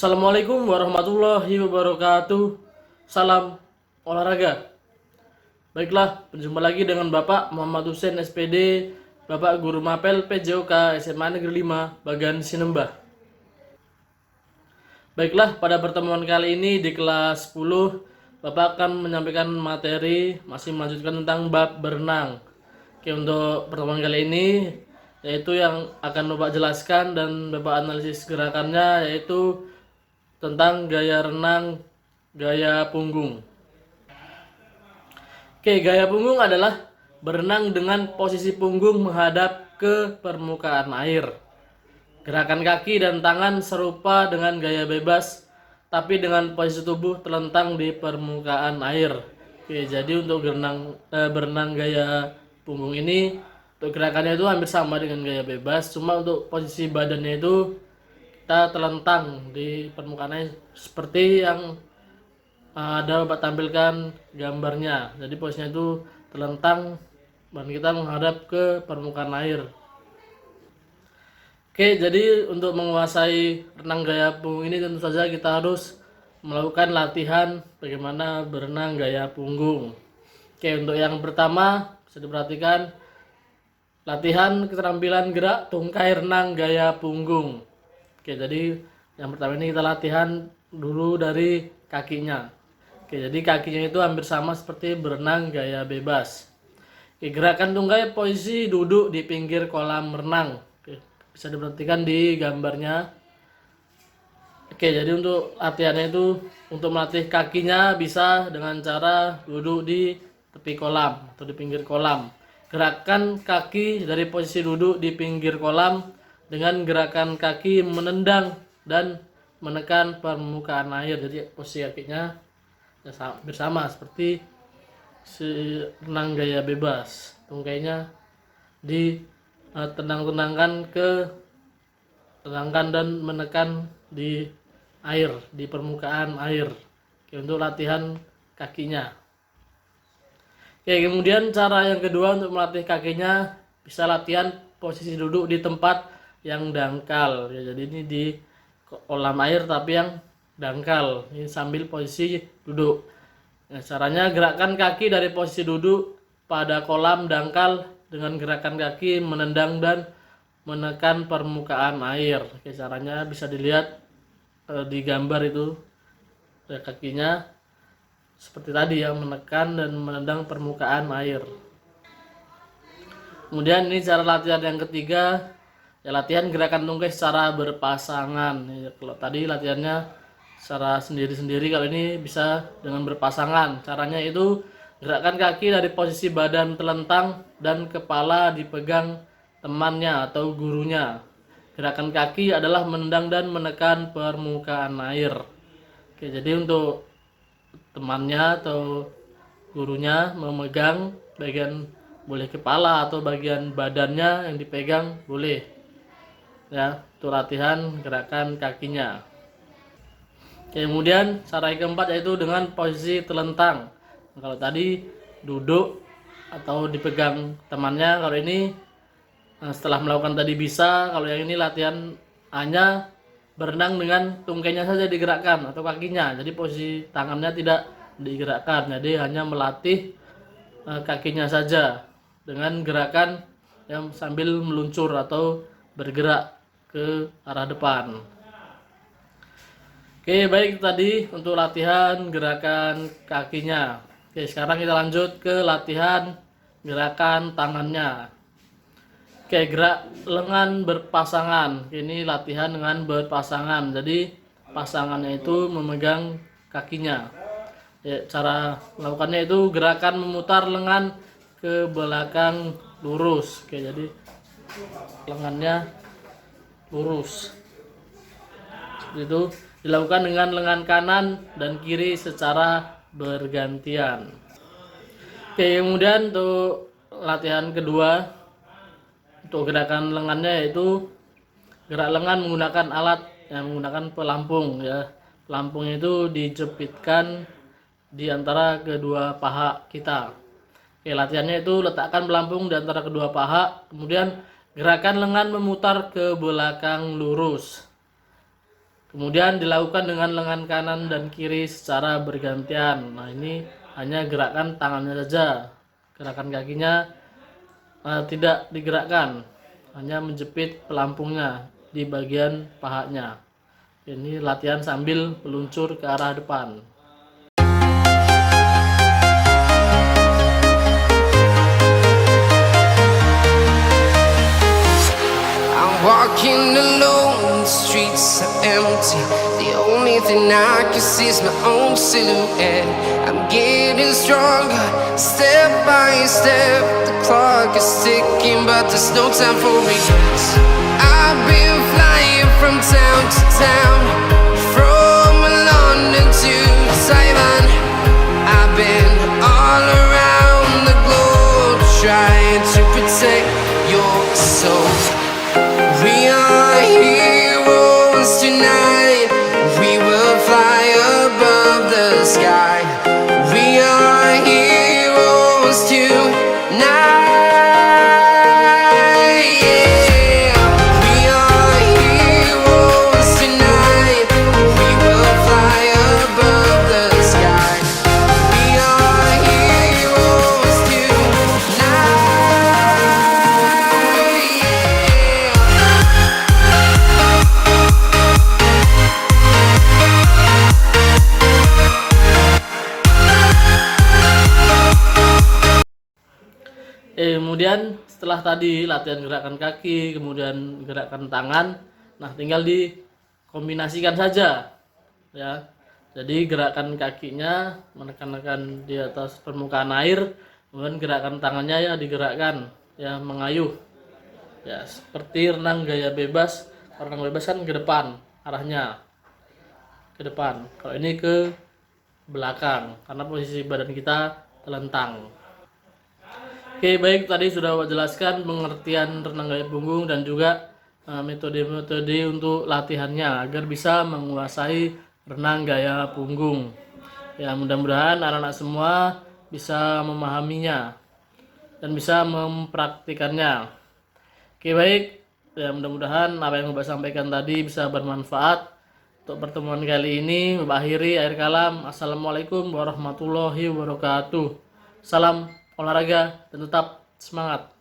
Assalamualaikum warahmatullahi wabarakatuh. Salam olahraga. Baiklah, berjumpa lagi dengan Bapak Muhammad Hussein SPD, Bapak Guru Mapel PJOK SMA Negeri 5, Bagan Sinembah. Baiklah, pada pertemuan kali ini di kelas 10, Bapak akan menyampaikan materi masih melanjutkan tentang bab berenang. Oke, untuk pertemuan kali ini yaitu yang akan Bapak jelaskan dan Bapak analisis gerakannya yaitu tentang gaya renang gaya punggung. Oke, gaya punggung adalah berenang dengan posisi punggung menghadap ke permukaan air. Gerakan kaki dan tangan serupa dengan gaya bebas, tapi dengan posisi tubuh terlentang di permukaan air. Oke, jadi untuk berenang gaya punggung ini, untuk gerakannya itu hampir sama dengan gaya bebas, cuma untuk posisi badannya itu kita terlentang di permukaan air seperti yang ada Bapak tampilkan gambarnya. Jadi posisinya itu terlentang dan kita menghadap ke permukaan air. Oke, jadi untuk menguasai renang gaya punggung ini tentu saja kita harus melakukan latihan bagaimana berenang gaya punggung. Oke, untuk yang pertama bisa diperhatikan latihan keterampilan gerak tungkai renang gaya punggung. Oke, jadi yang pertama ini kita latihan dulu dari kakinya. Oke, jadi kakinya itu hampir sama seperti berenang gaya bebas. Oke, gerakan tungkai posisi duduk di pinggir kolam renang. Oke, bisa diperhatikan di gambarnya. Oke, jadi untuk latihannya itu untuk melatih kakinya bisa dengan cara duduk di tepi kolam atau di pinggir kolam. Gerakan kaki dari posisi duduk di pinggir kolam dengan gerakan kaki menendang dan menekan permukaan air. Jadi posisi kakinya bersama seperti renang gaya bebas. Tungkainya tenang-tenangkan tenangkan dan menekan di air, di permukaan air. Oke, untuk latihan kakinya. Oke, kemudian cara yang kedua untuk melatih kakinya bisa latihan posisi duduk di tempat yang dangkal. Ya, jadi ini di kolam air tapi yang dangkal. Ini sambil posisi duduk. Nah, caranya gerakkan kaki dari posisi duduk pada kolam dangkal dengan gerakan kaki menendang dan menekan permukaan air. Oke, caranya bisa dilihat di gambar itu kakinya seperti tadi ya, menekan dan menendang permukaan air. Kemudian ini cara latihan yang ketiga ya, latihan gerakan tungkai secara berpasangan. Ya, kalau tadi latihannya secara sendiri-sendiri, kalau ini bisa dengan berpasangan. Caranya itu gerakan kaki dari posisi badan telentang dan kepala dipegang temannya atau gurunya. Gerakan kaki adalah menendang dan menekan permukaan air. Oke, jadi untuk temannya atau gurunya memegang bagian, boleh kepala atau bagian badannya yang dipegang boleh. Ya, untuk latihan gerakan kakinya. Kemudian cara yang keempat yaitu dengan posisi telentang. Kalau tadi duduk atau dipegang temannya, kalau ini setelah melakukan tadi bisa, kalau yang ini latihan hanya berenang dengan tungkainya saja digerakkan atau kakinya. Jadi posisi tangannya tidak digerakkan. Jadi hanya melatih kakinya saja dengan gerakan yang sambil meluncur atau bergerak ke arah depan. Oke, baik tadi untuk latihan gerakan kakinya. Oke, sekarang kita lanjut ke latihan gerakan tangannya. Oke, gerak lengan berpasangan. Ini latihan dengan berpasangan. Jadi pasangannya itu memegang kakinya. Ya, cara melakukannya itu gerakan memutar lengan ke belakang lurus. Oke, jadi lengannya lurus. Seperti itu. Dilakukan dengan lengan kanan dan kiri secara bergantian. Oke, kemudian untuk latihan kedua untuk gerakan lengannya yaitu gerak lengan menggunakan alat yang menggunakan pelampung ya. Pelampungnya itu dijepitkan di antara kedua paha kita. Oke, latihannya itu letakkan pelampung di antara kedua paha, kemudian gerakan lengan memutar ke belakang lurus. Kemudian dilakukan dengan lengan kanan dan kiri secara bergantian. Nah, ini hanya gerakan tangannya saja. Gerakan kakinya tidak digerakkan, hanya menjepit pelampungnya di bagian pahanya. Ini latihan sambil meluncur ke arah depan. Walking alone, the streets are empty. The only thing I can see is my own silhouette. I'm getting stronger, step by step. The clock is ticking, but there's no time for regrets. I've been flying from town to town, from London to Taiwan. I've been all around the globe, trying to protect your soul. We are heroes tonight. We will fly above the sky. We are heroes tonight. Yeah. We are heroes tonight. We will fly above the sky. We are heroes tonight. Kemudian setelah tadi latihan gerakan kaki, kemudian gerakan tangan, nah tinggal dikombinasikan saja ya. Jadi gerakan kakinya menekan-nekan di atas permukaan air, kemudian gerakan tangannya ya digerakkan ya, mengayuh ya, seperti renang gaya bebas. Renang bebas kan ke depan, arahnya ke depan. Kalau ini ke belakang karena posisi badan kita telentang. Oke, baik, tadi sudah Bapak jelaskan pengertian renang gaya punggung dan juga metode-metode untuk latihannya agar bisa menguasai renang gaya punggung. Ya, mudah-mudahan anak-anak semua bisa memahaminya dan bisa mempraktikannya. Oke, baik. Ya, mudah-mudahan apa yang Bapak sampaikan tadi bisa bermanfaat. Untuk pertemuan kali ini, Bapak akhiri akhir kalam. Assalamualaikum warahmatullahi wabarakatuh. Salam olahraga dan tetap semangat.